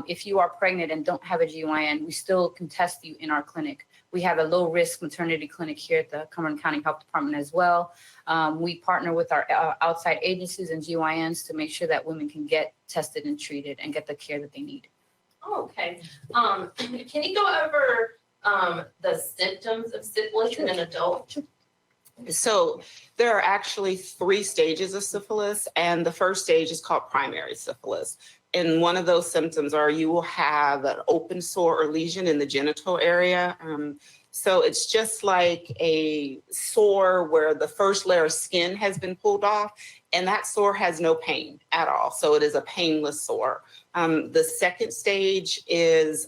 If you are pregnant and don't have a GYN, we still can test you in our clinic. We have a low-risk maternity clinic here at the Cumberland County Health Department as well. We partner with our outside agencies and GYNs to make sure that women can get tested and treated and get the care that they need. Oh, okay. Can you go over the symptoms of syphilis in an adult? So there are actually 3 stages of syphilis, and the first stage is called primary syphilis. And one of those symptoms are you will have an open sore or lesion in the genital area. So it's just like a sore where the first layer of skin has been pulled off, and that sore has no pain at all. So it is a painless sore. The second stage is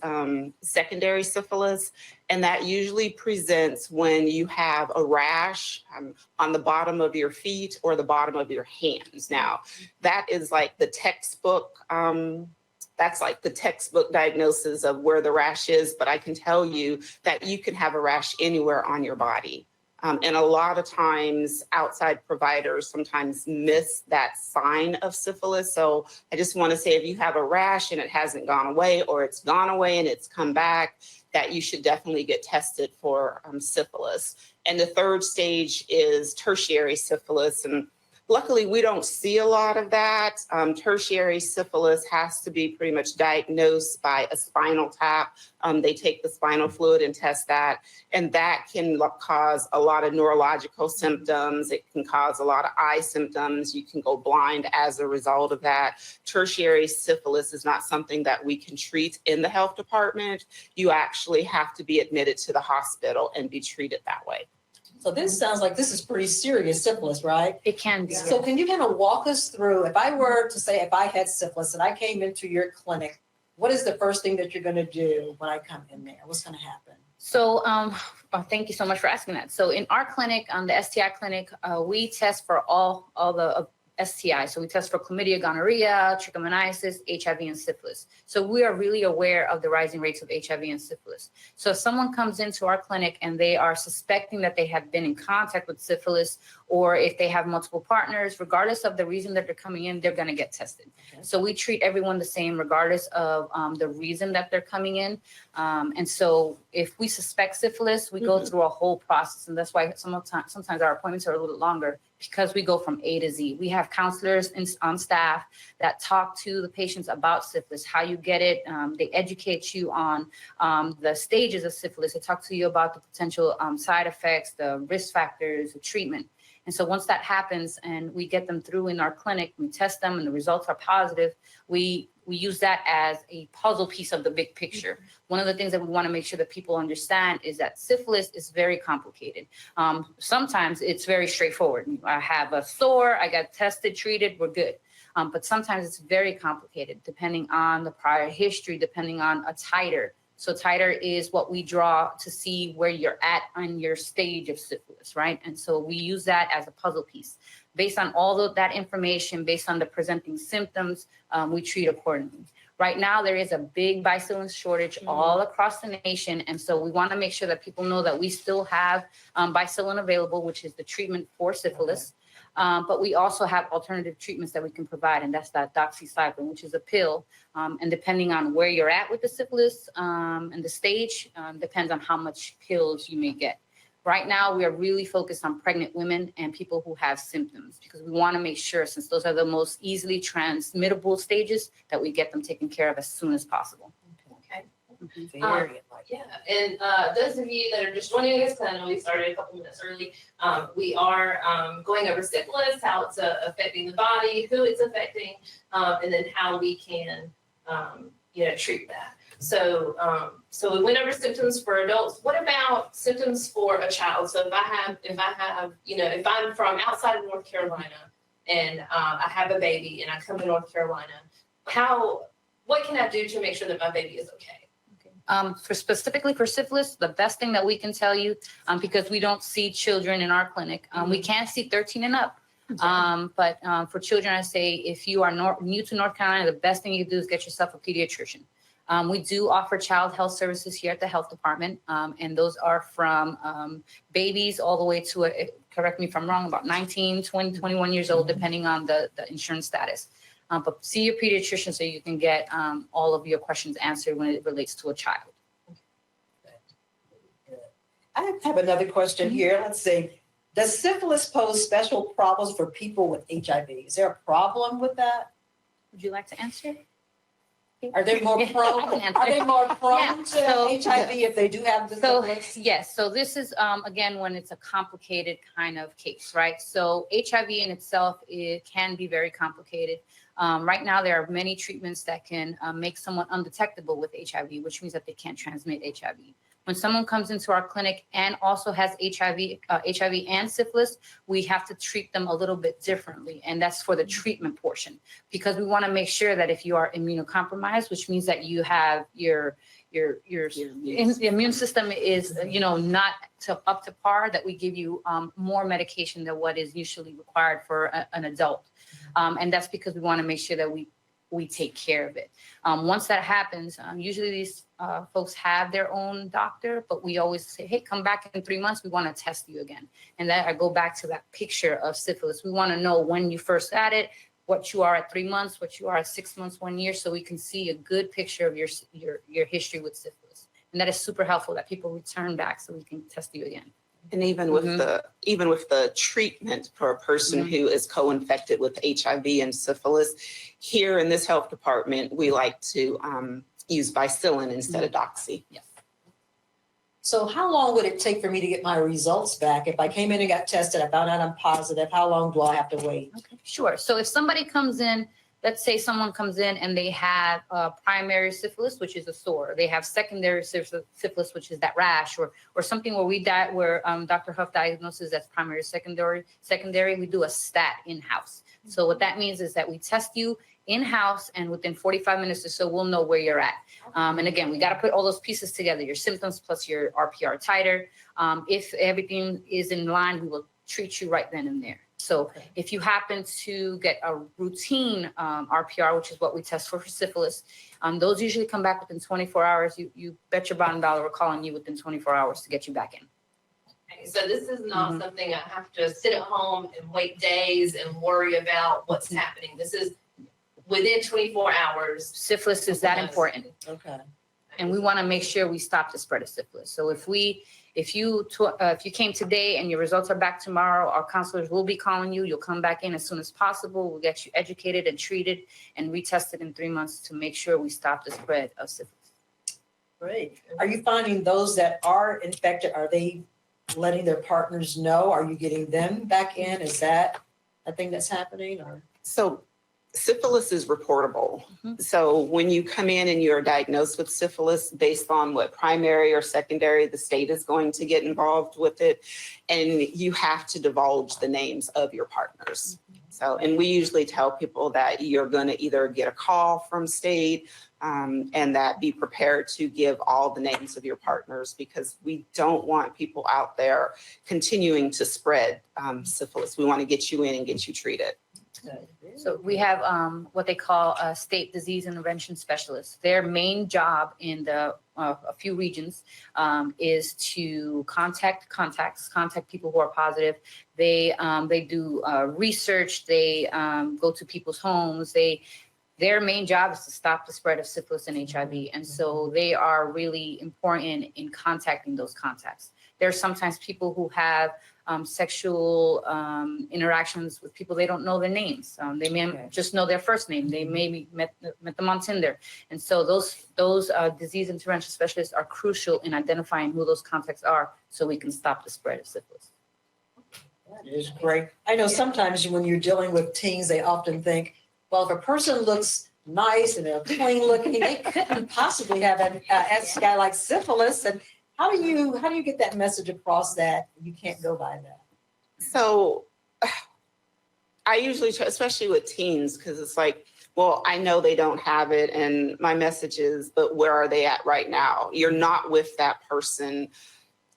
secondary syphilis, and that usually presents when you have a rash on the bottom of your feet or the bottom of your hands. Now, that is like the textbook, that's like the textbook diagnosis of where the rash is, but I can tell you that you can have a rash anywhere on your body. And a lot of times outside providers sometimes miss that sign of syphilis. So I just want to say if you have a rash and it hasn't gone away, or it's gone away and it's come back, that you should definitely get tested for syphilis. And the third stage is tertiary syphilis. And luckily, we don't see a lot of that. Tertiary syphilis has to be pretty much diagnosed by a spinal tap. They take the spinal fluid and test that, and that can cause a lot of neurological symptoms. It can cause a lot of eye symptoms. You can go blind as a result of that. Tertiary syphilis is not something that we can treat in the health department. You actually have to be admitted to the hospital and be treated that way. So this sounds like this is pretty serious syphilis, right? It can be. So can you kind of walk us through, if I were to say, if I had syphilis and I came into your clinic, what is the first thing that you're going to do when I come in there? What's going to happen? So thank you so much for asking that. So in our clinic, the STI clinic, we test for all the STI. So we test for chlamydia, gonorrhea, trichomoniasis, HIV, and syphilis. So we are really aware of the rising rates of HIV and syphilis. So if someone comes into our clinic and they are suspecting that they have been in contact with syphilis, or if they have multiple partners, regardless of the reason that they're coming in, they're going to get tested. Okay. So we treat everyone the same, regardless of the reason that they're coming in. And so if we suspect syphilis, we go through a whole process. And that's why sometimes our appointments are a little longer, because we go from A to Z. We have counselors on staff that talk to the patients about syphilis, how you get it. They educate you on the stages of syphilis. They talk to you about the potential side effects, the risk factors, the treatment. And so once that happens and we get them through in our clinic, we test them and the results are positive, we use that as a puzzle piece of the big picture. One of the things that we want to make sure that people understand is that syphilis is very complicated. Sometimes it's very straightforward. I have a sore, I got tested, treated, we're good. But sometimes it's very complicated, depending on the prior history, depending on a titer. So titer is what we draw to see where you're at on your stage of syphilis, right? And so we use that as a puzzle piece. Based on all of that information, based on the presenting symptoms, we treat accordingly. Right now, there is a big bicillin shortage all across the nation. And so we want to make sure that people know that we still have bicillin available, which is the treatment for syphilis. But we also have alternative treatments that we can provide, and that's that doxycycline, which is a pill. And depending on where you're at with the syphilis and the stage, depends on how much pills you may get. Right now, we are really focused on pregnant women and people who have symptoms, because we want to make sure, since those are the most easily transmittable stages, that we get them taken care of as soon as possible. Okay. Yeah. And those of you that are just joining us, because I know we started a couple minutes early, we are going over syphilis, how it's affecting the body, who it's affecting, and then how we can, treat that. So we went over symptoms for adults. What about symptoms for a child? So if I'm from outside of North Carolina and I have a baby and I come to North Carolina, what can I do to make sure that my baby is okay? Specifically for syphilis, the best thing that we can tell you, because we don't see children in our clinic, we can see 13 and up. But for children, I say if you are new to North Carolina, the best thing you do is get yourself a pediatrician. We do offer child health services here at the health department, and those are from babies all the way to, correct me if I'm wrong, about 19, 20, 21 years old, depending on the insurance status. But see your pediatrician so you can get all of your questions answered when it relates to a child. I have another question here. Let's see. Does syphilis pose special problems for people with HIV? Is there a problem with that? Would you like to answer? Are they more I can prone? answer. Are they more prone to so- HIV if they do have the So, syphilis? yes, so this is, again, when it's a complicated kind of case, right? So HIV in itself, it can be very complicated. Right now, there are many treatments that can make someone undetectable with HIV, which means that they can't transmit HIV. When someone comes into our clinic and also has HIV and syphilis, we have to treat them a little bit differently. And that's for the treatment portion, because we want to make sure that if you are immunocompromised, which means that you have your immune system is, not up to par, that we give you more medication than what is usually required for an adult. And that's because we want to make sure that we take care of it. Once that happens, usually these folks have their own doctor, but we always say, hey, come back in 3 months, we want to test you again. And that I go back to that picture of syphilis. We want to know when you first had it, what you are at 3 months, what you are at 6 months, 1 year, so we can see a good picture of your history with syphilis. And that is super helpful that people return back so we can test you again. And even with the treatment for a person who is co-infected with HIV and syphilis, here in this health department, we like to use Vicillin instead of Doxy. Yes. So how long would it take for me to get my results back? If I came in and got tested, I found out I'm positive, how long do I have to wait? Okay, sure. So if somebody comes in, let's say someone comes in and they have primary syphilis, which is a sore. They have secondary syphilis, which is that rash, or something where Dr. Huff diagnoses as primary, secondary. We do a stat in-house. So what that means is that we test you in-house, and within 45 minutes or so, we'll know where you're at. And again, we got to put all those pieces together, your symptoms plus your RPR titer. If everything is in line, we will treat you right then and there. So if you happen to get a routine RPR, which is what we test for syphilis, those usually come back within 24 hours. You bet your bottom dollar we're calling you within 24 hours to get you back in. Okay, so this is not something I have to sit at home and wait days and worry about what's happening. This is within 24 hours. Syphilis is that important. Okay. And we want to make sure we stop the spread of syphilis. So if you came today and your results are back tomorrow, our counselors will be calling you. You'll come back in as soon as possible. We'll get you educated and treated and retested in 3 months to make sure we stop the spread of syphilis. Great. Are you finding those that are infected, are they letting their partners know? Are you getting them back in? Is that a thing that's happening, or? So syphilis is reportable. So when you come in and you're diagnosed with syphilis, based on what primary or secondary, the state is going to get involved with it. And you have to divulge the names of your partners. So, and we usually tell people that you're going to either get a call from state and that be prepared to give all the names of your partners, because we don't want people out there continuing to spread syphilis. We want to get you in and get you treated. So we have what they call a state disease intervention specialist. Their main job in a few regions is to contact people who are positive. They do research. They go to people's homes. Their main job is to stop the spread of syphilis and HIV. And so they are really important in contacting those contacts. There are sometimes people who have sexual interactions with people they don't know their names. They may just know their first name. They maybe met them on Tinder. And so those disease intervention specialists are crucial in identifying who those contacts are so we can stop the spread of syphilis. That is great. I know sometimes when you're dealing with teens, they often think, well, if a person looks nice and they're clean looking, they couldn't possibly have an STI like syphilis. And how do you get that message across that you can't go by that? So I usually try, especially with teens, because it's like, well, I know they don't have it, and my message is, but where are they at right now? You're not with that person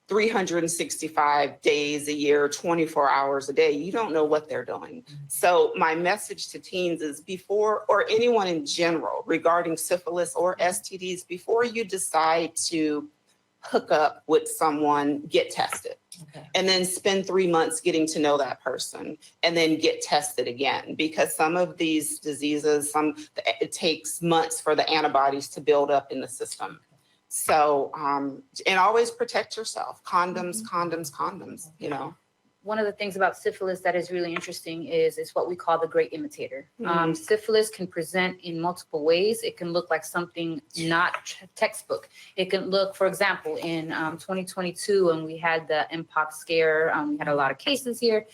365 days a year, 24 hours a day. You don't know what they're doing. So my message to teens is before, or anyone in general regarding syphilis or STDs, before you decide to hook up with someone, get tested. Okay. and then spend 3 months getting to know that person and then get tested again. Because some of these diseases, it takes months for the antibodies to build up in the system. So, and always protect yourself. Condoms, condoms, condoms, you know. One of the things about syphilis that is really interesting is what we call the great imitator. Mhm. Syphilis can present in multiple ways. It can look like something not textbook. It can look, for example, in 2022, when we had the Mpox scare, we had a lot of cases here.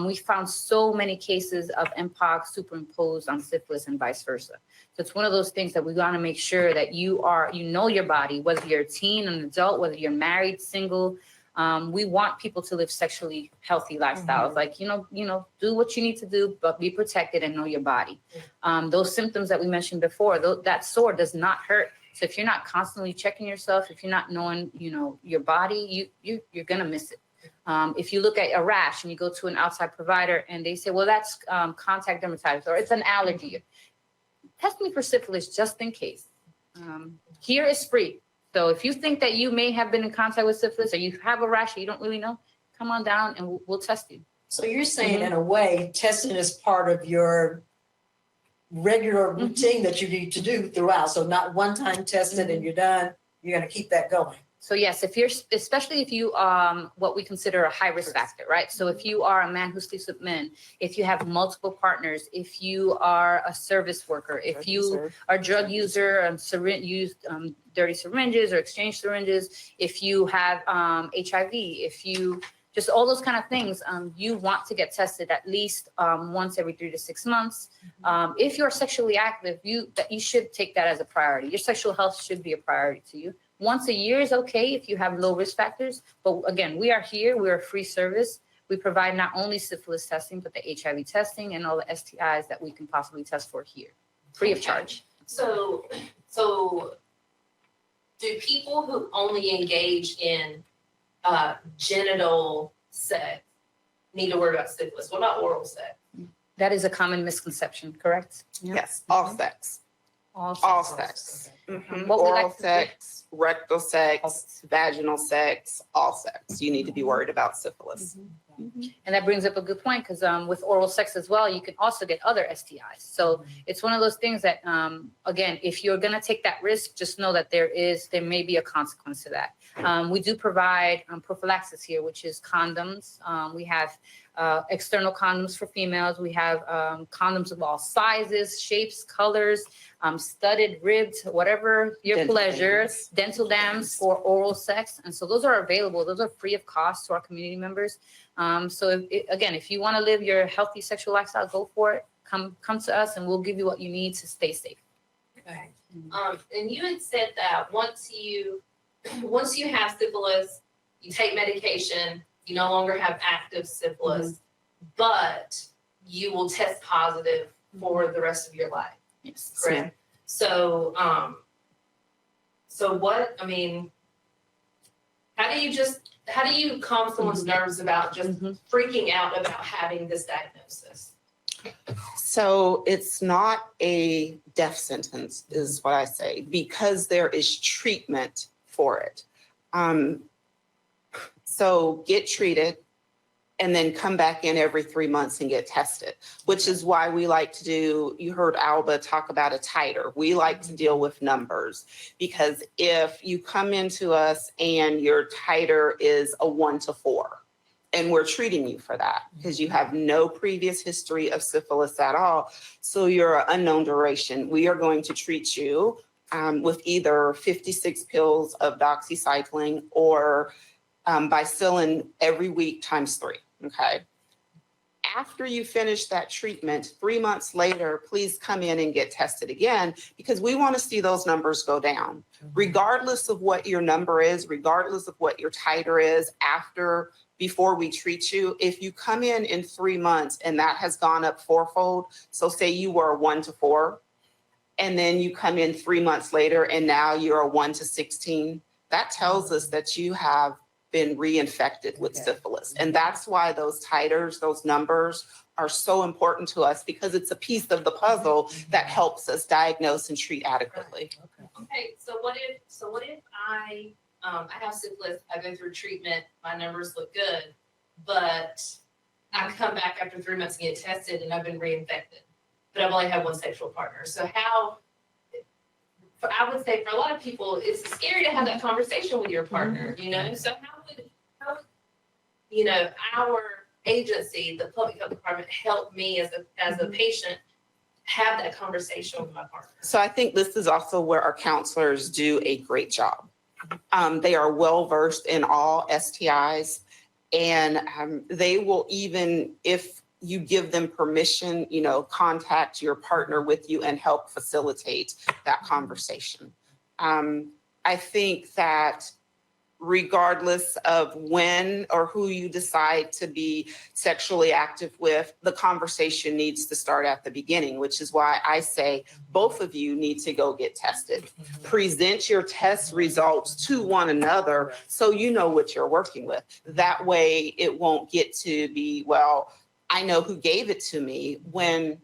We found so many cases of Mpox superimposed on syphilis and vice versa. So it's one of those things that we want to make sure that you know your body, whether you're a teen, an adult, whether you're married, single. We want people to live sexually healthy lifestyles. Like, you know, do what you need to do, but be protected and know your body. Those symptoms that we mentioned before, that sore does not hurt. So if you're not constantly checking yourself, if you're not knowing, you know, your body, you're going to miss it. If you look at a rash and you go to an outside provider and they say, well, that's contact dermatitis or it's an allergy, test me for syphilis just in case. Here is free. So if you think that you may have been in contact with syphilis or you have a rash and you don't really know, come on down and we'll test you. So you're saying in a way, testing is part of your regular routine that you need to do throughout. So not one time tested and you're done, you're going to keep that going. So yes, especially if you what we consider a high risk factor, right? So if you are a man who sleeps with men, if you have multiple partners, if you are a service worker, if you are a drug user and use dirty syringes or exchange syringes, if you have HIV, if you just all those kind of things, you want to get tested at least once every 3 to 6 months. If you're sexually active, you should take that as a priority. Your sexual health should be a priority to you. Once a year is okay if you have low risk factors. But again, we are here. We're a free service. We provide not only syphilis testing, but the HIV testing and all the STIs that we can possibly test for here, free of charge. So do people who only engage in genital sex need to worry about syphilis? What about oral sex? That is a common misconception, correct? Yes, all sex. All sex. Mhm. What we Oral like to do- sex, rectal sex, vaginal sex, all sex. You need to be worried about syphilis. And that brings up a good point because with oral sex as well, you can also get other STIs. So it's one of those things that, again, if you're going to take that risk, just know that there may be a consequence to that. We do provide prophylaxis here, which is condoms. We have external condoms for females. We have condoms of all sizes, shapes, colors, studded, ribbed, whatever your Dental pleasure, dams. dental dams for oral sex. And so those are available. Those are free of cost to our community members. So if you want to live your healthy sexual lifestyle, go for it. Come to us and we'll give you what you need to stay safe. Okay. And you had said that once you have syphilis, you take medication, you no longer have active syphilis, but you will test positive for the rest of your life. Yes. Correct. So, what, I mean, how do you calm someone's nerves about just freaking out about having this diagnosis? So it's not a death sentence, is what I say, because there is treatment for it. So get treated and then come back in every 3 months and get tested, which is why we like to do, you heard Alba talk about a titer. We like to deal with numbers because if you come into us and your titer is a 1 to 4, and we're treating you for that because you have no previous history of syphilis at all. So you're an unknown duration. We are going to treat you with either 56 pills of doxycycline or bicillin every week times 3. Okay. After you finish that treatment, 3 months later, please come in and get tested again because we want to see those numbers go down. Regardless of what your number is, regardless of what your titer is before we treat you, if you come in 3 months and that has gone up 4-fold, so say you were a 1 to 4, and then you come in 3 months later and now you're a 1 to 16, that tells us that you have been reinfected with syphilis. And that's why those titers, those numbers are so important to us because it's a piece of the puzzle that helps us diagnose and treat adequately. Okay, so what if I I have syphilis, I go through treatment, my numbers look good, but I come back after 3 months and get tested and I've been reinfected, but I've only had one sexual partner. So I would say for a lot of people, it's scary to have that conversation with your partner, you know? So how you know, our agency, the public health department, help me as a patient have that conversation with my partner? So I think this is also where our counselors do a great job. They are well-versed in all STIs, and they will, even if you give them permission, you know, contact your partner with you and help facilitate that conversation. I think that regardless of when or who you decide to be sexually active with, the conversation needs to start at the beginning, which is why I say both of you need to go get tested. Present your test results to one another so you know what you're working with. That way it won't get to be, well, I know who gave it to me, when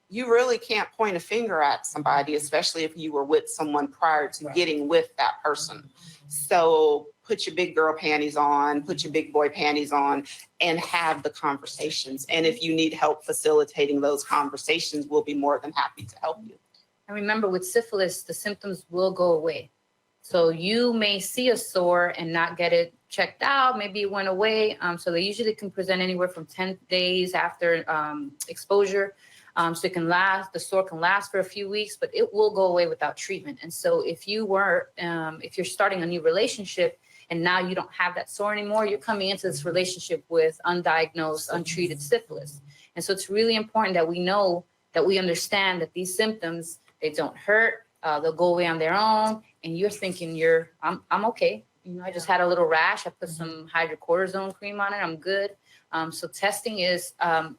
you really can't point a finger at somebody, especially if you were with someone prior to getting with that person. So put your big girl panties on, put your big boy panties on, and have the conversations. And if you need help facilitating those conversations, we'll be more than happy to help you. And remember, with syphilis, the symptoms will go away. So you may see a sore and not get it checked out. Maybe it went away. So they usually can present anywhere from 10 days after exposure. So it can last, the sore can last for a few weeks, but it will go away without treatment. And so if you're starting a new relationship and now you don't have that sore anymore, you're coming into this relationship with undiagnosed, untreated syphilis. And so it's really important that we know, that we understand that these symptoms, they don't hurt, they'll go away on their own. And you're thinking I'm okay. You know, I just had a little rash. I put some hydrocortisone cream on it. I'm good. So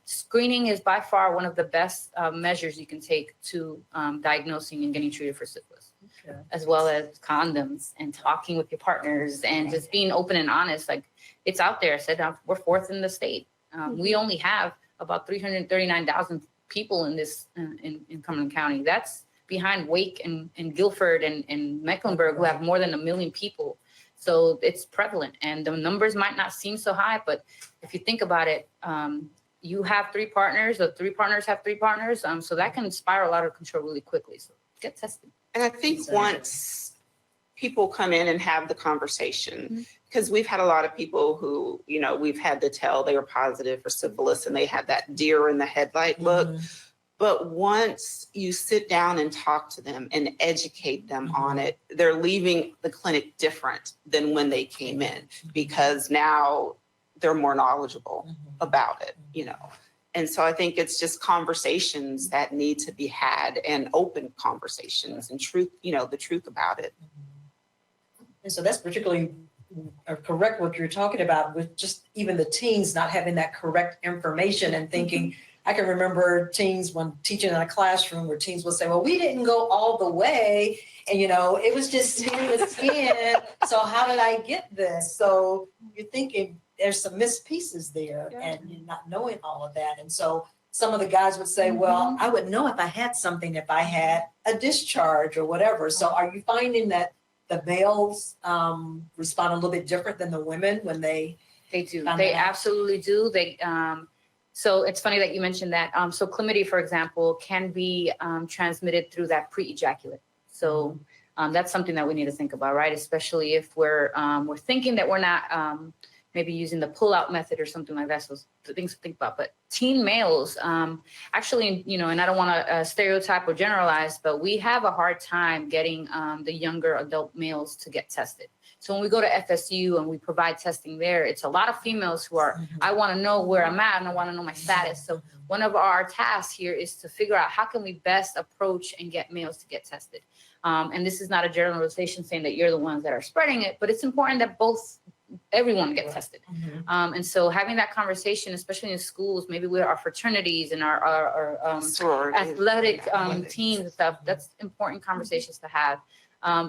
screening is by far one of the best measures you can take to diagnosing and getting treated for syphilis, as well as condoms and talking with your partners and just being open and honest. Like, it's out there. I said, we're fourth in the state. We only have about 339,000 people in this, in Cumberland County. That's behind Wake and Guilford and Mecklenburg, who have more than 1 million people. So it's prevalent, and the numbers might not seem so high, but if you think about it, you have 3 partners, or 3 partners have 3 partners. So that can spiral out of control really quickly. So get tested. And I think once people come in and have the conversation, because we've had a lot of people who, you know, we've had to tell they were positive for syphilis and they had that deer in the headlight look. But once you sit down and talk to them and educate them on it, they're leaving the clinic different than when they came in, because now they're more knowledgeable about it, you know. And so I think it's just conversations that need to be had, and open conversations and truth, you know, the truth about it. And so that's particularly correct what you're talking about, with just even the teens not having that correct information and thinking. I can remember teens, when teaching in a classroom, where teens would say, well, we didn't go all the way. And, you know, it was just skin to skin. So how did I get this? So you're thinking there's some missed pieces there, and you're not knowing all of that. And so some of the guys would say, well, I would know if I had something, if I had a discharge or whatever. So are you finding that the males respond a little bit different than the women when they do? They absolutely do. So it's funny that you mentioned that. So chlamydia, for example, can be transmitted through that pre-ejaculate. So that's something that we need to think about, right? Especially if we're thinking that we're not maybe using the pull-out method or something like that. So the things to think about. But teen males, actually, you know, and I don't want to stereotype or generalize, but we have a hard time getting the younger adult males to get tested. So when we go to FSU and we provide testing there, it's a lot of females who are, I want to know where I'm at and I want to know my status. So one of our tasks here is to figure out how can we best approach and get males to get tested. And this is not a generalization saying that you're the ones that are spreading it, but it's important that everyone get tested. And so having that conversation, especially in schools, maybe with our fraternities and our athletic teams and stuff, that's important conversations to have.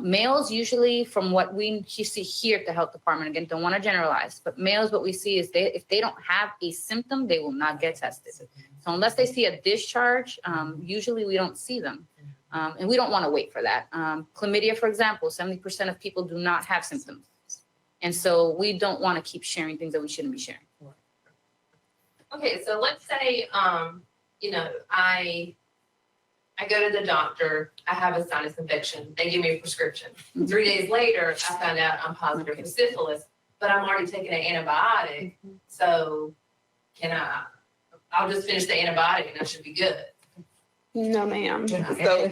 Males usually, from what we see here at the health department, again, don't want to generalize, but males, what we see is if they don't have a symptom, they will not get tested. So unless they see a discharge, usually we don't see them. And we don't want to wait for that. Chlamydia, for example, 70% of people do not have symptoms. And so we don't want to keep sharing things that we shouldn't be sharing. Okay, so let's say, you know, I go to the doctor, I have a sinus infection, they give me a prescription. 3 days later, I found out I'm positive for syphilis, but I'm already taking an antibiotic. So I'll just finish the antibiotic and I should be good. No, ma'am. So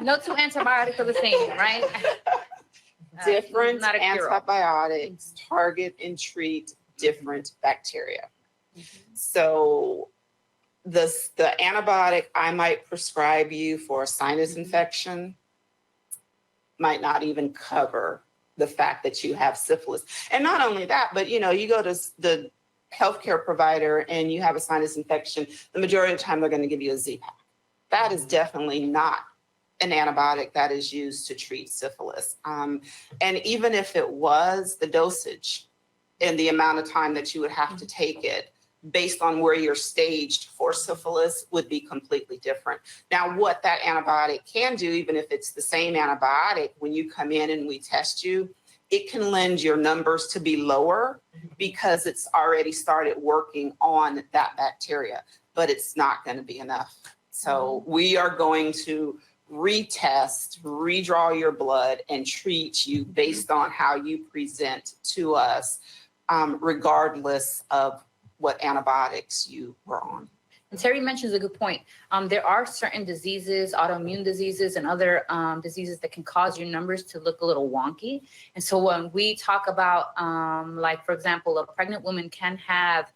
No two antibiotics are the same, right? different Not a cure-all. antibiotics target and treat different bacteria. So the antibiotic I might prescribe you for a sinus infection might not even cover the fact that you have syphilis. And not only that, but you know, you go to the healthcare provider and you have a sinus infection, the majority of the time they're going to give you a Z-Pack. That is definitely not an antibiotic that is used to treat syphilis. And even if it was, the dosage and the amount of time that you would have to take it based on where you're staged for syphilis would be completely different. Now, what that antibiotic can do, even if it's the same antibiotic, when you come in and we test you, it can lend your numbers to be lower because it's already started working on that bacteria, but it's not going to be enough. So we are going to retest, redraw your blood, and treat you based on how you present to us, regardless of what antibiotics you were on. And Terry mentions a good point. There are certain diseases, autoimmune diseases and other diseases that can cause your numbers to look a little wonky. And so when we talk about, like, for example, a pregnant woman can have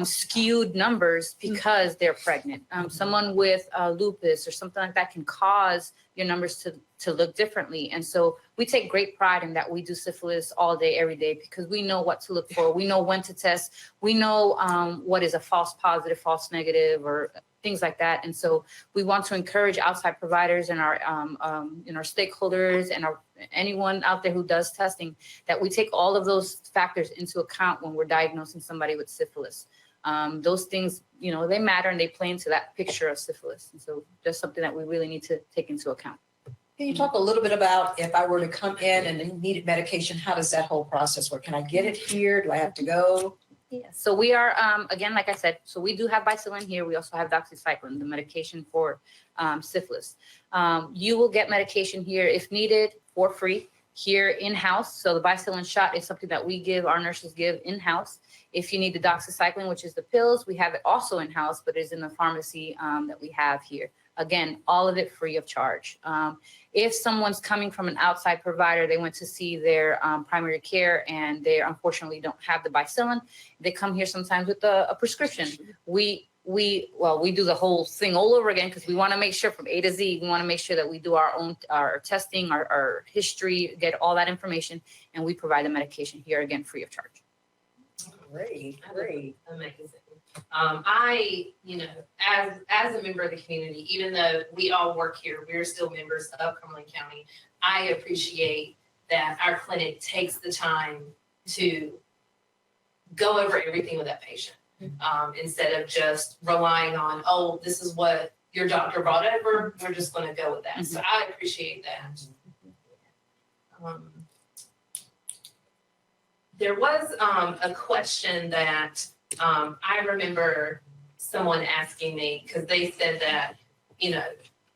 skewed numbers because they're pregnant. Someone with lupus or something like that can cause your numbers to look differently. And so we take great pride in that we do syphilis all day, every day, because we know what to look for. We know when to test. We know what is a false positive, false negative, or things like that. And so we want to encourage outside providers and our stakeholders and anyone out there who does testing that we take all of those factors into account when we're diagnosing somebody with syphilis. Those things, you know, they matter and they play into that picture of syphilis. And so that's something that we really need to take into account. Can you talk a little bit about if I were to come in and needed medication, how does that whole process work? Can I get it here? Do I have to go? Yeah, so we are, again, like I said, so we do have Bicillin here. We also have doxycycline, the medication for syphilis. You will get medication here if needed for free here in-house. So the Bicillin shot is something that we give, our nurses give in-house. If you need the doxycycline, which is the pills, we have it also in-house, but it's in the pharmacy that we have here. Again, all of it free of charge. If someone's coming from an outside provider, they went to see their primary care and they unfortunately don't have the Bicillin, they come here sometimes with a prescription. We do the whole thing all over again because we want to make sure from A to Z, we want to make sure that we do our testing, our history, get all that information, and we provide the medication here again free of charge. Great. Amazing. You know, as a member of the community, even though we all work here, we're still members of Cumberland County. I appreciate that our clinic takes the time to go over everything with that patient. Instead of just relying on, oh, this is what your doctor brought over, we're just going to go with that. So I appreciate that. There was a question that I remember someone asking me because they said that, you know,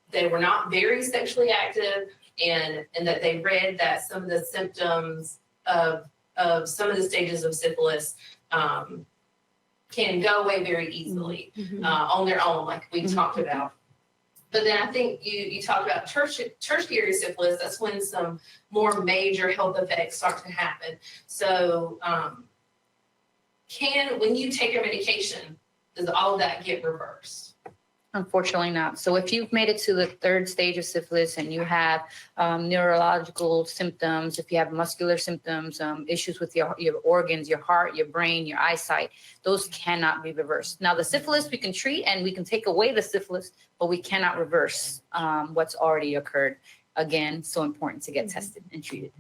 they were not very sexually active and that they read that some of the symptoms of some of the stages of syphilis can go away very easily on their own, like we talked about. But then I think you talked about tertiary syphilis. That's when some more major health effects start to happen. So when you take your medication, does all of that get reversed? Unfortunately not. So if you've made it to the third stage of syphilis and you have neurological symptoms, if you have muscular symptoms, issues with your organs, your heart, your brain, your eyesight, those cannot be reversed. Now the syphilis we can treat and we can take away the syphilis, but we cannot reverse what's already occurred. Again, so important to get tested and treated.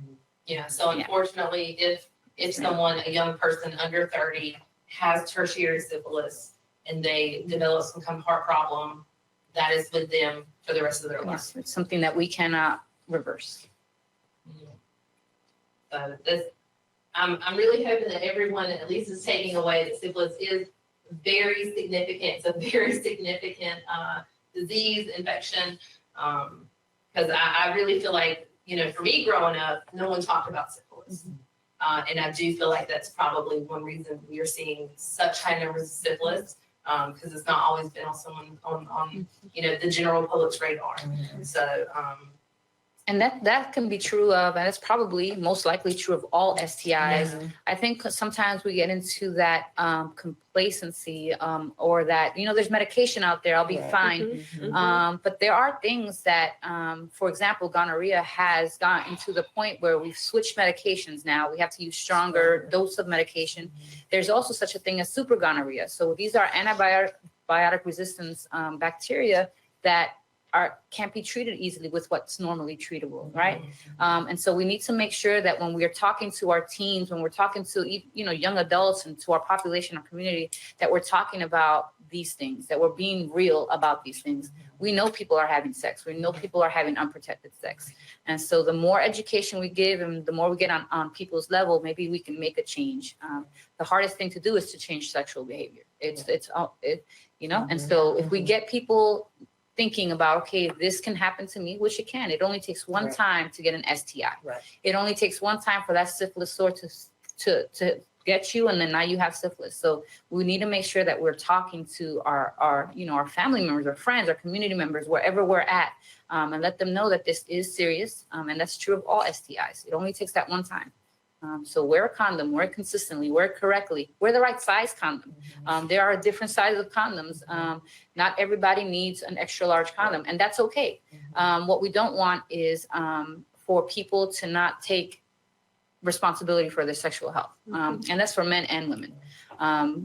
Yeah, so unfortunately, if someone, a young person under 30 has tertiary syphilis, and they develop some kind of heart problem, that is with them for the rest of their life. Yes, it's something that we cannot reverse. So this, I'm really hoping that everyone at least is taking away that syphilis is very significant. It's a very significant disease, infection. Because I really feel like, for me growing up, no one talked about syphilis. And I do feel like that's probably one reason we are seeing such high numbers of syphilis, because it's not always been on someone on the general public's radar. So, And that can be true of, and it's probably most likely true of all STIs. I think sometimes we get into that complacency, or that, there's medication out there, I'll be fine. But there are things that, for example, gonorrhea has gotten to the point where we've switched medications now. We have to use stronger dose of medication. There's also such a thing as super gonorrhea. So these are antibiotic resistance bacteria that can't be treated easily with what's normally treatable, right? And so we need to make sure that when we're talking to our teens, when we're talking to young adults and to our population, our community, that we're talking about these things, that we're being real about these things. We know people are having sex. We know people are having unprotected sex. And so the more education we give and the more we get on people's level, maybe we can make a change. The hardest thing to do is to change sexual behavior. And so if we get people thinking about, okay, this can happen to me, which it can. It only takes one time to get an STI. It only takes one time for that syphilis sore to get you, and then now you have syphilis. So we need to make sure that we're talking to our family members, our friends, our community members, wherever we're at, and let them know that this is serious, and that's true of all STIs. It only takes that one time. So wear a condom, wear it consistently, wear it correctly, wear the right size condom. There are different sizes of condoms. Not everybody needs an extra large condom, and that's okay. What we don't want is for people to not take responsibility for their sexual health. And that's for men and women.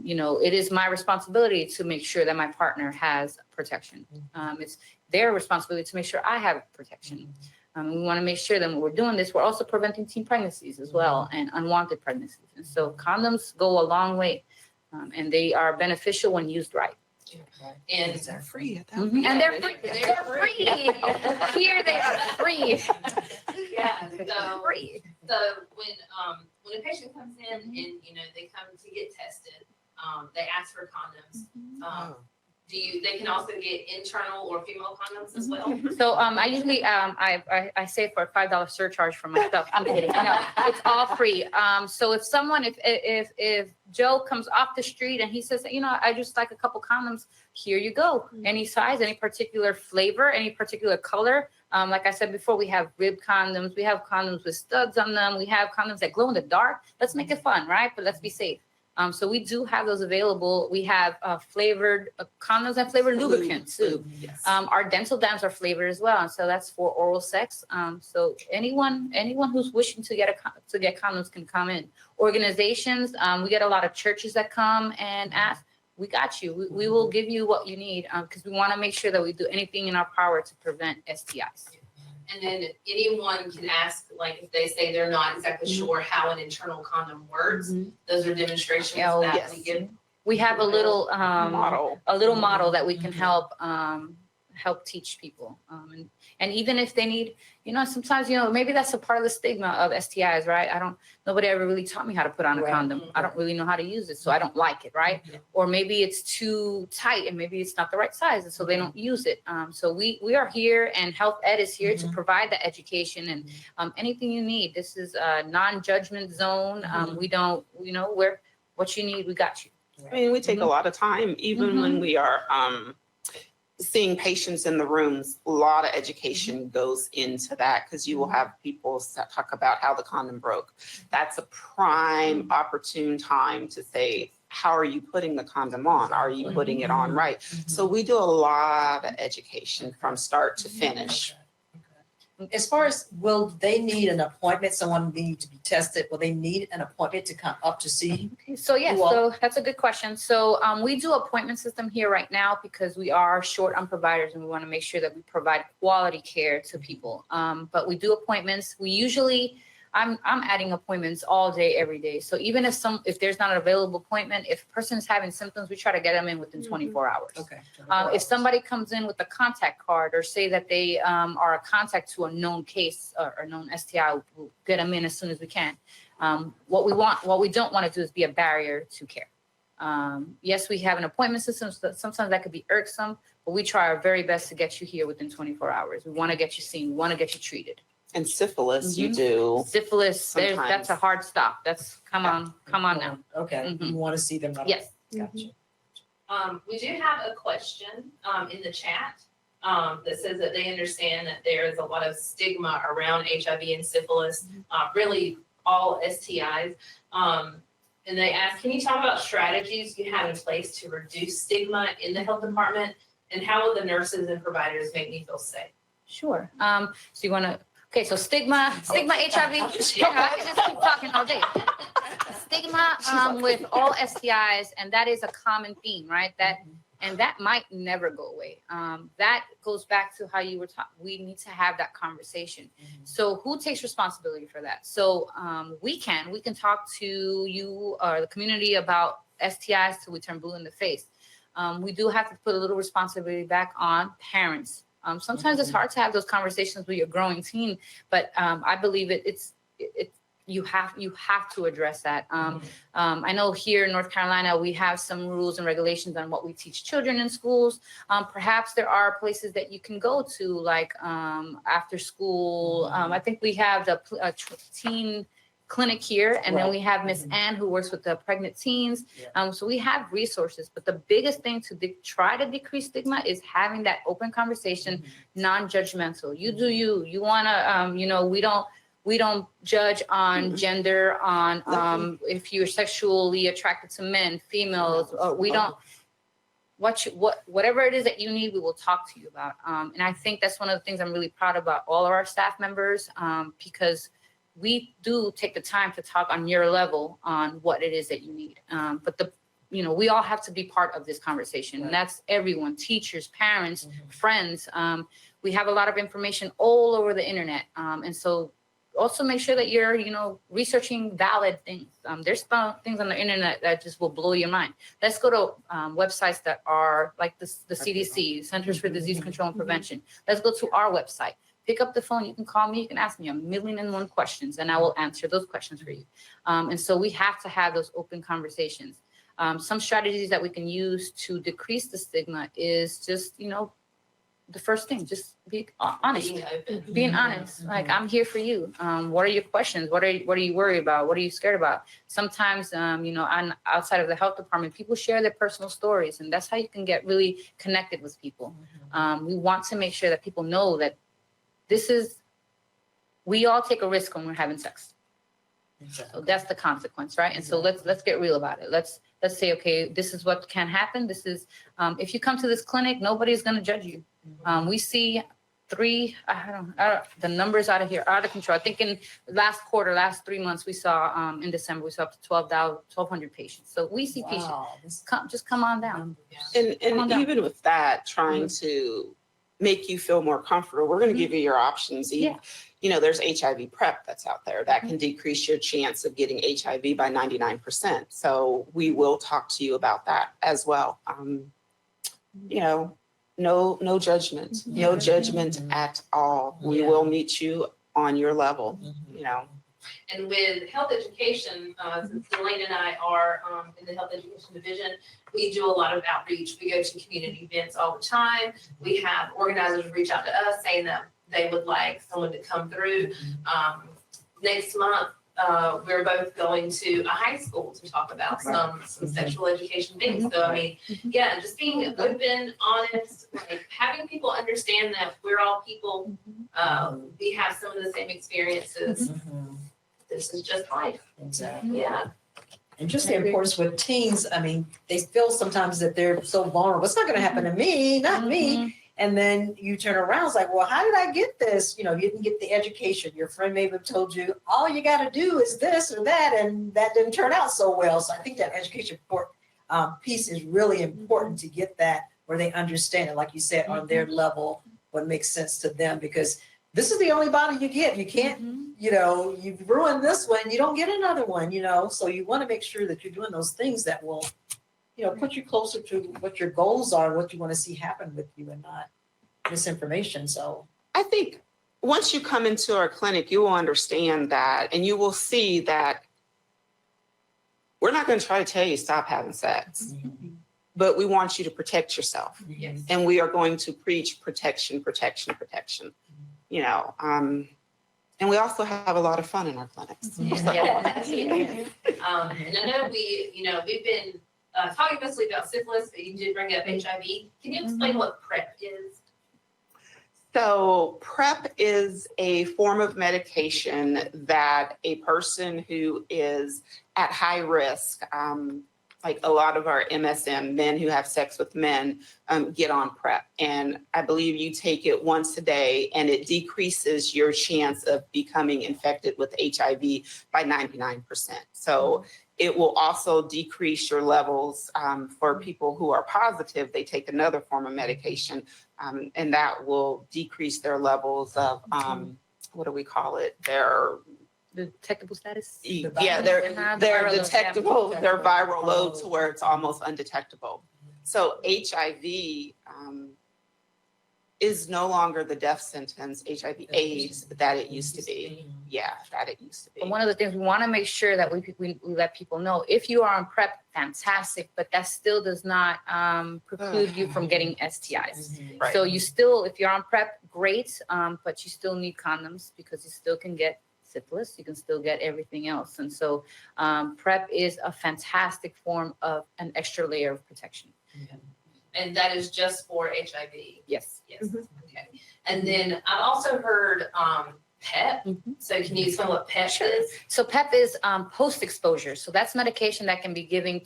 It is my responsibility to make sure that my partner has protection. It's their responsibility to make sure I have protection. We want to make sure that when we're doing this, we're also preventing teen pregnancies as well and unwanted pregnancies. And so condoms go a long way, and they are beneficial when used right. And They're free. And they're free. They're free. Here they are free. yeah, so Free. when a patient comes in and they come to get tested, they ask for condoms. They can also get internal or female condoms as well? So I usually I say for a $5 surcharge for my stuff. I'm kidding. No, it's all free. So if Joe comes off the street and he says, I just like a couple condoms, here you go. Any size, any particular flavor, any particular color. Like I said before, we have rib condoms. We have condoms with studs on them. We have condoms that glow in the dark. Let's make it fun, right? But let's be safe. So we do have those available. We have flavored condoms and flavored lubricants too. Yes. Our dental dams are flavored as well, and so that's for oral sex. So anyone who's wishing to get condoms can come in. Organizations, we get a lot of churches that come and ask. We got you. We will give you what you need, because we want to make sure that we do anything in our power to prevent STIs. And then anyone can ask, like if they say they're not exactly sure how an internal condom works, those are demonstrations that we give. We have a little model that we can help teach people. And even if they need, sometimes, maybe that's a part of the stigma of STIs, right? Nobody ever really taught me how to put on a condom. I don't really know how to use it, so I don't like it, right? Or maybe it's too tight and maybe it's not the right size, and so they don't use it. So we are here, and Health Ed is here to provide the education and anything you need. This is a non-judgment zone. We don't, what you need, we got you. I mean, we take a lot of time, even when we are seeing patients in the rooms. A lot of education goes into that, because you will have people talk about how the condom broke. That's a prime opportune time to say, how are you putting the condom on? Are you putting it on right? So we do a lot of education from start to finish. As far as, will they need an appointment? Someone need to be tested? Will they need an appointment to come up to see? Okay, so yes, so that's a good question. So we do appointment system here right now because we are short on providers, and we want to make sure that we provide quality care to people. But we do appointments. We usually I'm adding appointments all day, every day. So even if there's not an available appointment, if a person is having symptoms, we try to get them in within 24 hours. Okay. If somebody comes in with a contact card or say that they are a contact to a known case or a known STI, we'll get them in as soon as we can. What we don't want to do is be a barrier to care. Yes, we have an appointment system. So sometimes that could be irksome, but we try our very best to get you here within 24 hours. We want to get you seen. We want to get you treated. And syphilis, you do. Syphilis, that's Sometimes. a hard stop. That's come on now. Okay, Mhm. you want to see them. right away. Yes. Gotcha. We do have a question in the chat that says that they understand that there is a lot of stigma around HIV and syphilis, really all STIs. And they ask, can you talk about strategies you have in place to reduce stigma in the health department? And how will the nurses and providers make me feel safe? Sure. So you want to, okay, so stigma, HIV. I can just keep talking all day. Stigma with all STIs, and that is a common theme, right? That might never go away. That goes back to how you were talking. We need to have that conversation. So who takes responsibility for that? So we can talk to you or the community about STIs till we turn blue in the face. We do have to put a little responsibility back on parents. Sometimes it's hard to have those conversations with your growing teen, but I believe you have to address that. I know here in North Carolina, we have some rules and regulations on what we teach children in schools. Perhaps there are places that you can go to, like after school. I think we have the teen clinic here, and then we have Miss Ann who works with the pregnant teens. So we have resources, but the biggest thing to try to decrease stigma is having that open conversation, non-judgmental. You do you. You want to, we don't judge on gender, on if you're sexually attracted to men, females, or we don't. Whatever it is that you need, we will talk to you about. And I think that's one of the things I'm really proud about all of our staff members, because we do take the time to talk on your level on what it is that you need. But we all have to be part of this conversation, and that's everyone: teachers, parents, friends. We have a lot of information all over the internet, and so. Also make sure that you're, researching valid things. There's things on the internet that just will blow your mind. Let's go to websites that are like the CDC, Centers for Disease Control and Prevention. Let's go to our website. Pick up the phone. You can call me. You can ask me 1,000,001 questions, and I will answer those questions for you. And so we have to have those open conversations. Some strategies that we can use to decrease the stigma is just, the first thing, just be honest. Being honest. Like, I'm here for you. What are your questions? What are you worried about? What are you scared about? Sometimes, outside of the health department, people share their personal stories, and that's how you can get really connected with people. We want to make sure that people know that we all take a risk when we're having sex. So that's the consequence, right? And so let's get real about it. Let's say, okay, this is what can happen. This is, if you come to this clinic, nobody's going to judge you. We see the numbers out of control. I think in last 3 months, we saw, in December, we saw up to 1,200 patients. So we see patients. Just come on down. And Come on down. even with that, trying to make you feel more comfortable, we're going to give you your options. Yeah. There's HIV PrEP that's out there that can decrease your chance of getting HIV by 99%. So we will talk to you about that as well. No judgment, no judgment at all. We will meet you on your level, And with health education, since Elaine and I are in the health education division, we do a lot of outreach. We go to community events all the time. We have organizers reach out to us saying that they would like someone to come through. Next month, we're both going to a high school to talk about some sexual education things. So just being open, honest, like having people understand that we're all people. We have some of the same experiences. This is just life. Exactly. Yeah. And just the importance with teens, they feel sometimes that they're so vulnerable. It's not going to happen to me, not me. And then you turn around, it's like, well, how did I get this? You didn't get the education. Your friend may have told you, all you got to do is this or that, and that didn't turn out so well. So I think that education piece is really important to get that where they understand it, like you said, on their level, what makes sense to them. Because this is the only bottle you get. You can't, you've ruined this one, you don't get another one, so you want to make sure that you're doing those things that will, put you closer to what your goals are, what you want to see happen with you and not misinformation. So I think once you come into our clinic, you will understand that, and you will see that we're not going to try to tell you stop having sex, but we want you to protect yourself. Yes. And we are going to preach protection, protection, protection, and we also have a lot of fun in our clinics. And I know we've been talking mostly about syphilis, but you did bring up HIV. Can you explain what PrEP is? So PrEP is a form of medication that a person who is at high risk, like a lot of our MSM, men who have sex with men, get on PrEP. And I believe you take it once a day and it decreases your chance of becoming infected with HIV by 99%. So it will also decrease your levels for people who are positive. They take another form of medication and that will decrease their levels of, what do we call it? Their detectable status? They're detectable, their viral load to where it's almost undetectable. So HIV is no longer the death sentence, HIV AIDS, that it used to be. Yeah, that it used to be. But one of the things we want to make sure that we let people know, if you are on PrEP, fantastic, but that still does not preclude you from getting STIs. Right. So you still, if you're on PrEP, great, but you still need condoms because you still can get syphilis, you can still get everything else. And so PrEP is a fantastic form of an extra layer of protection. And that is just for HIV? Yes. Yes, okay. And then I've also heard PEP. So can you explain what PEP is? So PEP is post-exposure. So that's medication that can be given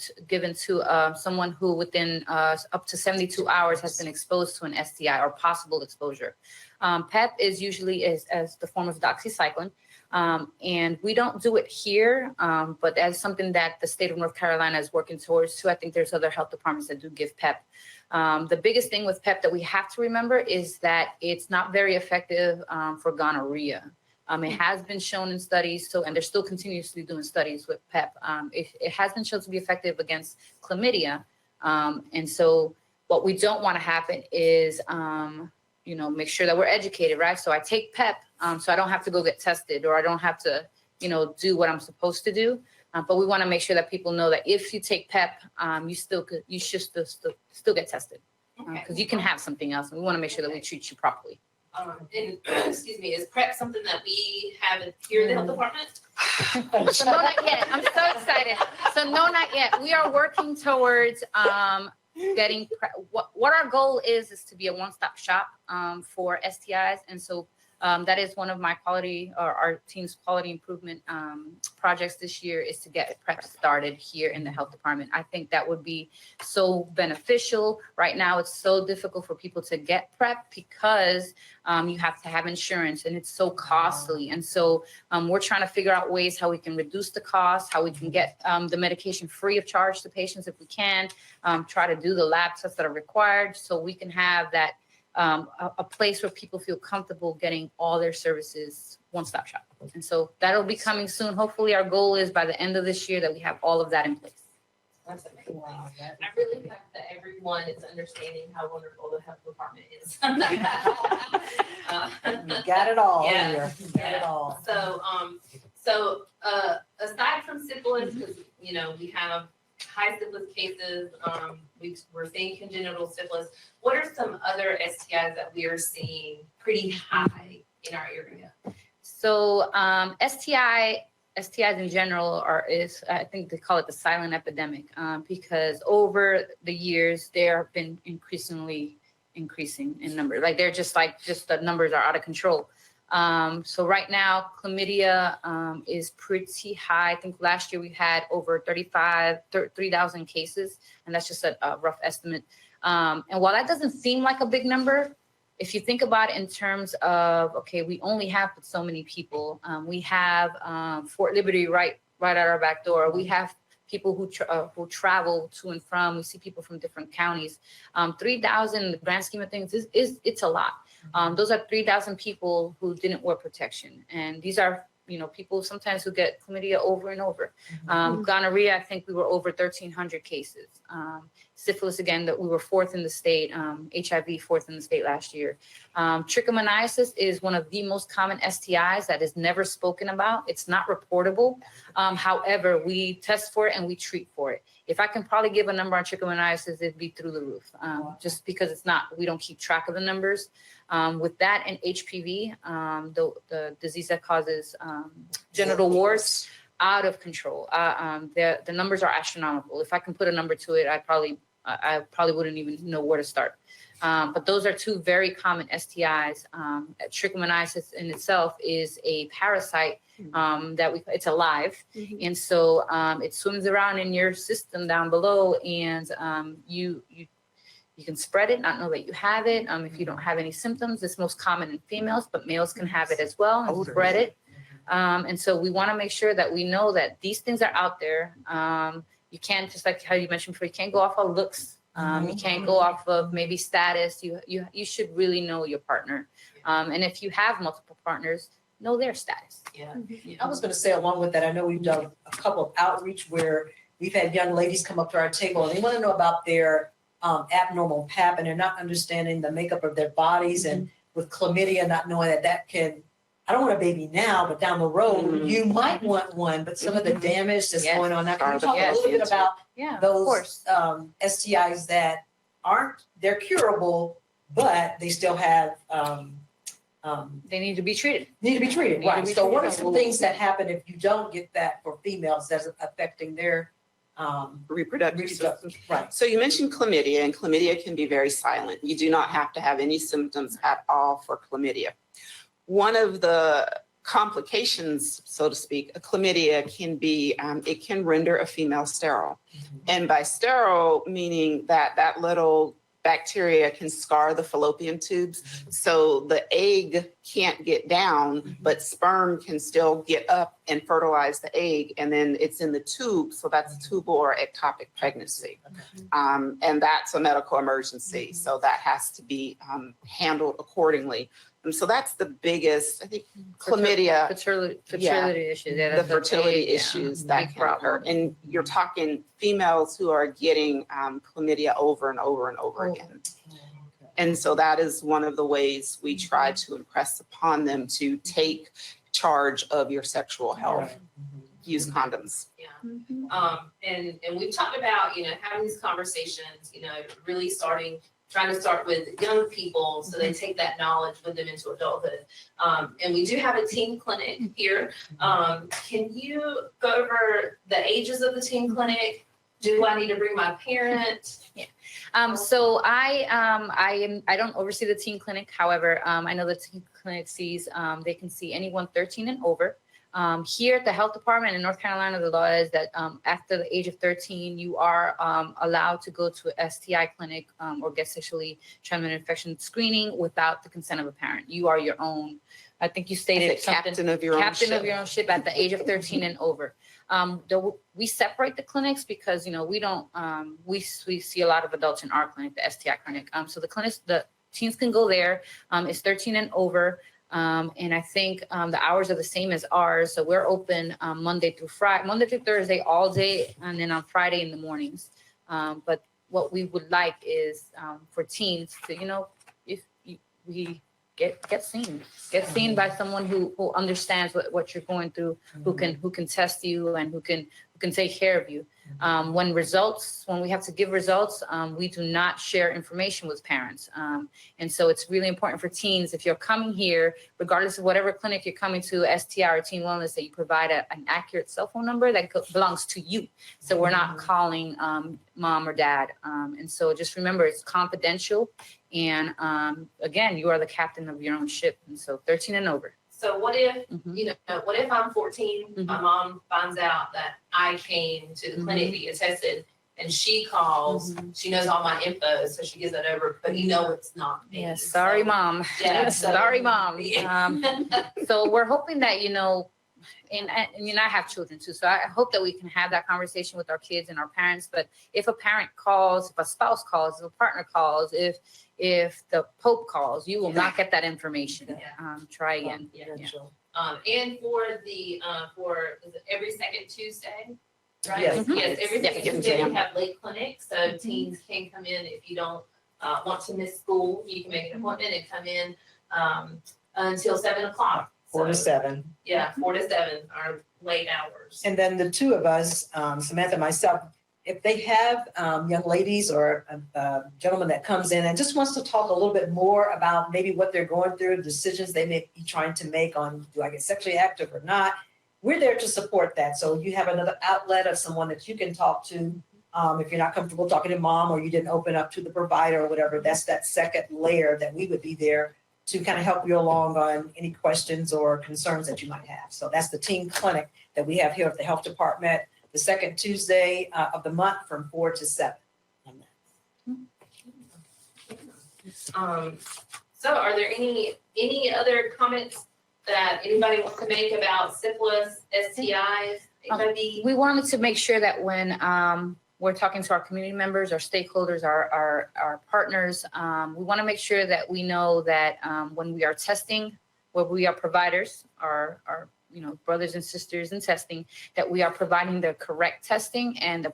to someone who within up to 72 hours has been exposed to an STI or possible exposure. PEP is usually as the form of doxycycline. And we don't do it here, but that's something that the state of North Carolina is working towards too. I think there's other health departments that do give PEP. The biggest thing with PEP that we have to remember is that it's not very effective for gonorrhea. It has been shown in studies, and they're still continuously doing studies with PEP. It has been shown to be effective against chlamydia. And so what we don't want to happen is, make sure that we're educated, right? So I take PEP, so I don't have to go get tested or I don't have to, do what I'm supposed to do. But we want to make sure that people know that if you take PEP, you should still get tested because you can have something else. And we want to make sure that we treat you properly. And excuse me, is PrEP something that we have here in the health department? So no, not yet. I'm so excited. So no, not yet. We are working towards getting what our goal is to be a one-stop shop for STIs. And so that is one of my our team's quality improvement projects this year is to get PrEP started here in the health department. I think that would be so beneficial. Right now, it's so difficult for people to get PrEP because you have to have insurance and it's so costly. And so we're trying to figure out ways how we can reduce the cost, how we can get the medication free of charge to patients if we can, try to do the lab tests that are required so we can have that a place where people feel comfortable getting all their services one-stop shop. And so that'll be coming soon. Hopefully our goal is by the end of this year that we have all of that in place. That's amazing. Wow, I really hope that everyone is understanding how wonderful the health department is. You got it all Yeah. here. You got it all. So aside from syphilis, because we have high syphilis cases, we're seeing congenital syphilis. What are some other STIs that we are seeing pretty high in our area? So STIs in general I think they call it the silent epidemic because over the years there have been increasing in number. Like they're just the numbers are out of control. So right now, chlamydia is pretty high. I think last year we had over 3,000 cases, and that's just a rough estimate. And while that doesn't seem like a big number, if you think about it in terms of, okay, we only have so many people. We have Fort Liberty right at our back door. We have people who travel to and from. We see people from different counties. 3,000 in the grand scheme of things it's a lot. Those are 3,000 people who didn't wear protection. And these are, people sometimes who get chlamydia over and over. Gonorrhea, I think we were over 1,300 cases. Syphilis, again, that we were fourth in the state. HIV, fourth in the state last year. Trichomoniasis is one of the most common STIs that is never spoken about. It's not reportable. However, we test for it and we treat for it. If I can probably give a number on trichomoniasis, it'd be through the roof, just because we don't keep track of the numbers. With that and HPV, the disease that causes genital warts, out of control. The numbers are astronomical. If I can put a number to it, I probably wouldn't even know where to start. But those are two very common STIs. Trichomoniasis in itself is a parasite it's alive. And so it swims around in your system down below, and you can spread it, not know that you have it. If you don't have any symptoms, it's most common in females, but males can have it as well and spread it. And so we want to make sure that we know that these things are out there. You can't, just like how you mentioned before, you can't go off of looks. You can't go off of maybe status. You should really know your partner. And if you have multiple partners, know their status. I was going to say along with that, I know we've done a couple of outreach where we've had young ladies come up to our table and they want to know about their abnormal pap, and they're not understanding the makeup of their bodies, and with chlamydia, not knowing that can, I don't want a baby now, but down the road, you might want one, but some of the damage that's going on now. Can you talk a little bit about those STIs that they're curable, but they still have, they need to be treated. Right. So what are some things that happen if you don't get that for females that's affecting their reproductive system? Right. So you mentioned chlamydia, and chlamydia can be very silent. You do not have to have any symptoms at all for chlamydia. One of the complications, so to speak, a chlamydia can be, it can render a female sterile. And by sterile, meaning that little bacteria can scar the fallopian tubes. So the egg can't get down, but sperm can still get up and fertilize the egg. And then it's in the tube. So that's a tubal or ectopic pregnancy. And that's a medical emergency. So that has to be handled accordingly. And so that's the biggest, I think, chlamydia. Fertility issues. The fertility issues that can occur. And you're talking females who are getting chlamydia over and over and over again. And so that is one of the ways we try to impress upon them to take charge of your sexual health. Use condoms. And we've talked about, having these conversations, really trying to start with young people so they take that knowledge with them into adulthood. And we do have a teen clinic here. Can you go over the ages of the teen clinic? Do I need to bring my parent? So I don't oversee the teen clinic. However, I know the teen clinic they can see anyone 13 and over. Here at the health department in North Carolina, the law is that after the age of 13, you are allowed to go to a STI clinic or get sexually transmitted infection screening without the consent of a parent. You are your own. I think you stated captain of your own ship at the age of 13 and over. We separate the clinics because we don't we see a lot of adults in our clinic, the STI clinic. So the teens can go there. It's 13 and over. And I think the hours are the same as ours. So we're open Monday through Thursday all day, and then on Friday in the mornings. But what we would like is for teens to, if we get seen by someone who understands what you're going through, who can test you and who can take care of you. When we have to give results, we do not share information with parents. And so it's really important for teens, if you're coming here, regardless of whatever clinic you're coming to, STI or teen wellness, that you provide an accurate cell phone number that belongs to you. So we're not calling mom or dad. And so just remember, it's confidential. And again, you are the captain of your own ship. And so 13 and over. So what if, what if I'm 14, my mom finds out that I came to the clinic to get tested, and she calls, she knows all my info, so she gives that over, but it's not me. Yes, sorry, mom. Yeah, sorry, mom. So we're hoping that, and I have children too, so I hope that we can have that conversation with our kids and our parents. But if a parent calls, if a spouse calls, if a partner calls, if if the Pope calls, you will not get that information. Yeah. Try again. Yeah. Yeah. And for the, is it every second Tuesday? Right? Yes. Mhm. Yes, every Yeah. second Tuesday we have late clinics, so teens can come in if you don't want to miss school, you can make an appointment and come in until 7 o'clock. 4 to So, 7. Yeah, 4 to 7 are late hours. And then the two of us, Samantha and myself, if they have young ladies or a gentleman that comes in and just wants to talk a little bit more about maybe what they're going through, decisions they may be trying to make on, do I get sexually active or not? We're there to support that. So you have another outlet of someone that you can talk to. If you're not comfortable talking to mom or you didn't open up to the provider or whatever, that's that second layer that we would be there to kind of help you along on any questions or concerns that you might have. So that's the teen clinic that we have here at the health department, the second Tuesday of the month from 4 to 7. So are there any other comments that anybody wants to make about syphilis, STIs, HIV? We wanted to make sure that when we're talking to our community members, our stakeholders, our partners, we want to make sure that we know that when we are testing, where we are providers, our brothers and sisters in testing, that we are providing the correct testing and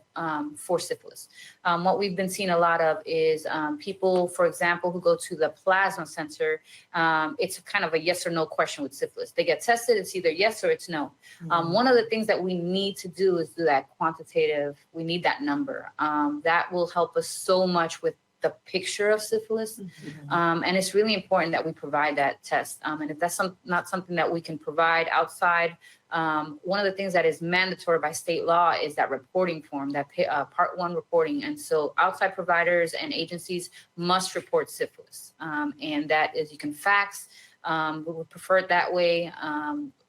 for syphilis. What we've been seeing a lot of is people, for example, who go to the plasma center, it's kind of a yes or no question with syphilis. They get tested, it's either yes or it's no. One of the things that we need to do is do that quantitative, we need that number. That will help us so much with the picture of syphilis. And it's really important that we provide that test. And if that's not something that we can provide outside, one of the things that is mandatory by state law is that reporting form, that Part 1 reporting. And so outside providers and agencies must report syphilis. And that is, you can fax, we would prefer it that way.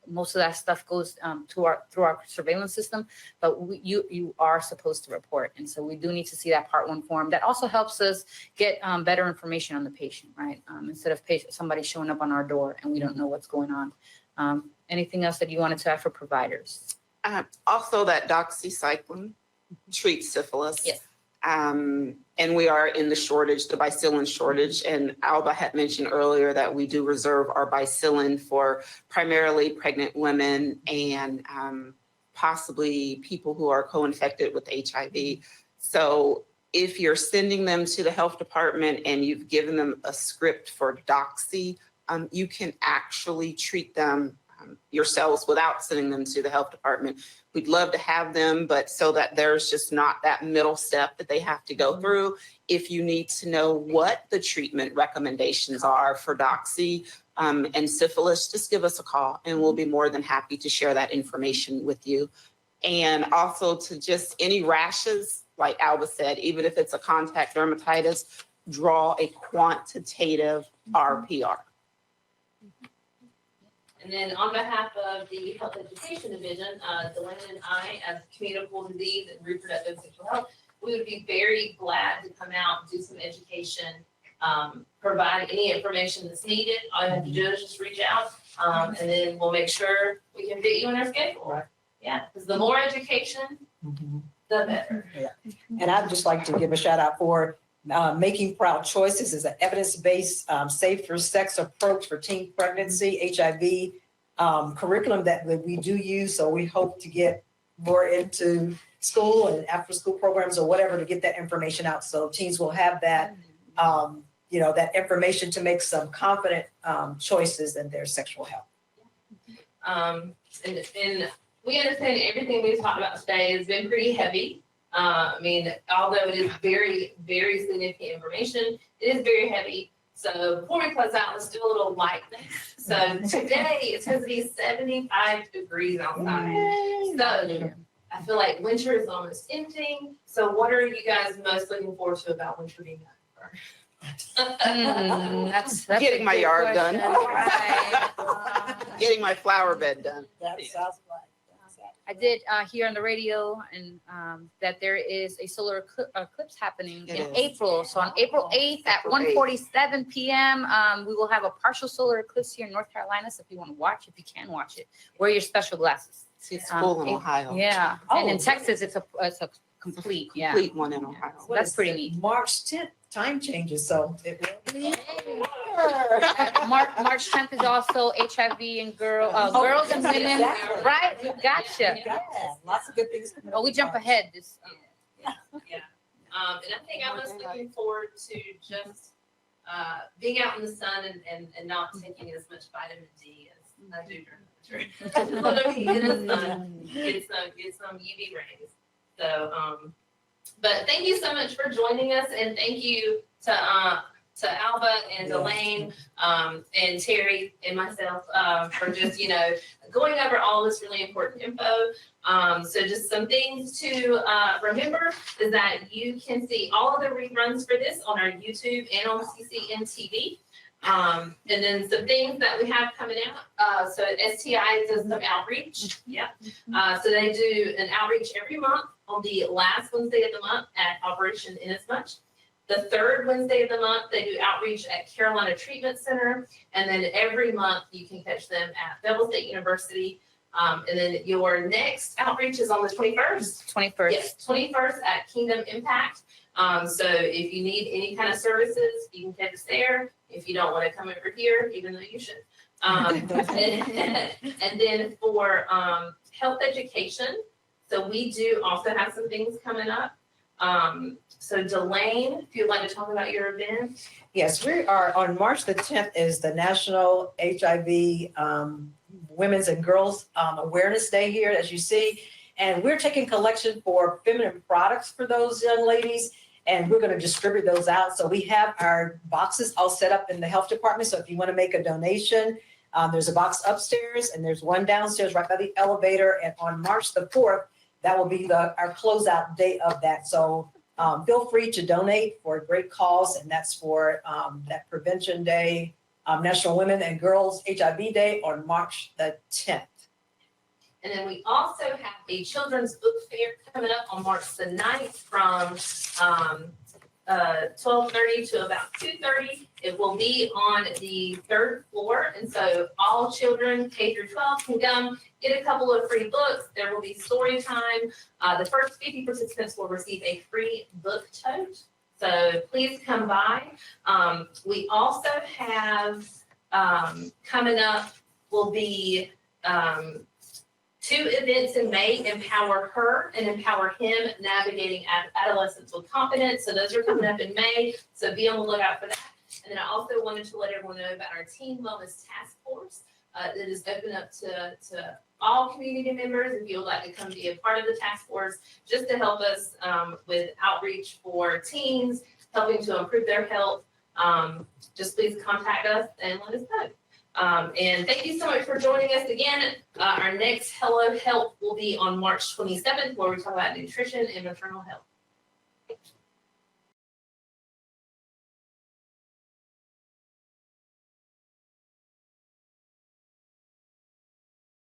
Most of that stuff goes through our surveillance system, but you are supposed to report. And so we do need to see that Part 1 form. That also helps us get better information on the patient, right? Instead of somebody showing up on our door and we don't know what's going on. Anything else that you wanted to add for providers? Also, that doxycycline treats syphilis. Yes. And we are in the shortage, the bicillin shortage. And Alba had mentioned earlier that we do reserve our bicillin for primarily pregnant women and possibly people who are co-infected with HIV. So if you're sending them to the health department and you've given them a script for doxy, you can actually treat them yourselves without sending them to the health department. We'd love to have them, but so that there's just not that middle step that they have to go through. If you need to know what the treatment recommendations are for doxy and syphilis, just give us a call and we'll be more than happy to share that information with you. And also to just any rashes, like Alba said, even if it's a contact dermatitis, draw a quantitative RPR. And then on behalf of the Health Education Division, Delaney and I, as communicable disease and reproductive sexual health, we would be very glad to come out and do some education, provide any information that's needed. All you have to do is just reach out, and then we'll make sure we can fit you in our schedule. Right. Yeah, because the more education, the better. And I'd just like to give a shout out for Making Proud Choices is an evidence-based, safer sex approach for teen pregnancy, HIV curriculum that we do use. So we hope to get more into school and after-school programs or whatever to get that information out. So teens will have that, that information to make some confident choices in their sexual health. And we understand everything we've talked about today has been pretty heavy. I mean, although it is very, very significant information, it is very heavy. So before we close out, let's do a little lightness. So today it's supposed to be 75 degrees outside. So I feel like winter is almost ending. So what are you guys most looking forward to about winter being over? That's Getting a my good yard question. done. Right. Getting my flower bed done. That sounds right. I did hear on the radio and that there is a solar eclipse happening It in is. April. So on April 8th at April 8th. 1:47 p.m., we will have a partial solar eclipse here in North Carolina. So if you want to watch, if you can watch it, wear your special glasses. See, it's full in Ohio. Yeah, and in Oh. Texas, it's a complete, yeah. Complete one in Ohio. So that's pretty neat. March 10th, time changes, so it will be. March 10th is also HIV and girls and women, exactly. right? Gotcha. Yeah, lots of good things coming up. Oh, we jump ahead this. Yeah. And I think I was looking forward to just being out in the sun and not taking as much vitamin D as I do during the winter. Let me in the sun, get some UV rays. So, but thank you so much for joining us, and thank you to Alba and Elaine, and Terry and myself, for just, going over all this really important info. So just some things to remember is that you can see all of the reruns for this on our YouTube and on CCNTV. And then some things that we have coming out. So STI does some outreach. Yeah. So they do an outreach every month on the last Wednesday of the month at Operation Inasmuch. The third Wednesday of the month, they do outreach at Carolina Treatment Center. And then every month you can catch them at Bevel State University. And then your next outreach is on the 21st. 21st. Yes, 21st at Kingdom Impact. So if you need any kind of services, you can catch us there. If you don't want to come over here, even though you should. And then for health education, so we do also have some things coming up. So Delane, if you'd like to talk about your event. Yes, we are on March the 10th is the National HIV Women's and Girls Awareness Day here, as you see. And we're taking collection for feminine products for those young ladies, and we're going to distribute those out. So we have our boxes all set up in the health department. So if you want to make a donation, there's a box upstairs and there's one downstairs right by the elevator. And on March the 4th, that will be our closeout day of that. So feel free to donate for a great cause, and that's for that Prevention Day, National Women and Girls HIV Day on March the 10th. And then we also have a children's book fair coming up on March the 9th from 12:30 to about 2:30. It will be on the 3rd floor. And so all children K through 12 can come get a couple of free books. There will be story time. The first 50 participants will receive a free book tote. So please come by. We also have coming up will be 2 events in May, Empower Her and Empower Him, Navigating Adolescence with Confidence. So those are coming up in May, so be on the lookout for that. And then I also wanted to let everyone know about our Teen Wellness Task Force that is open up to all community members if you would like to come be a part of the task force, just to help us with outreach for teens, helping to improve their health. Just please contact us and let us know. And thank you so much for joining us again. Our next Hello Health will be on March 27th, where we talk about nutrition and maternal health.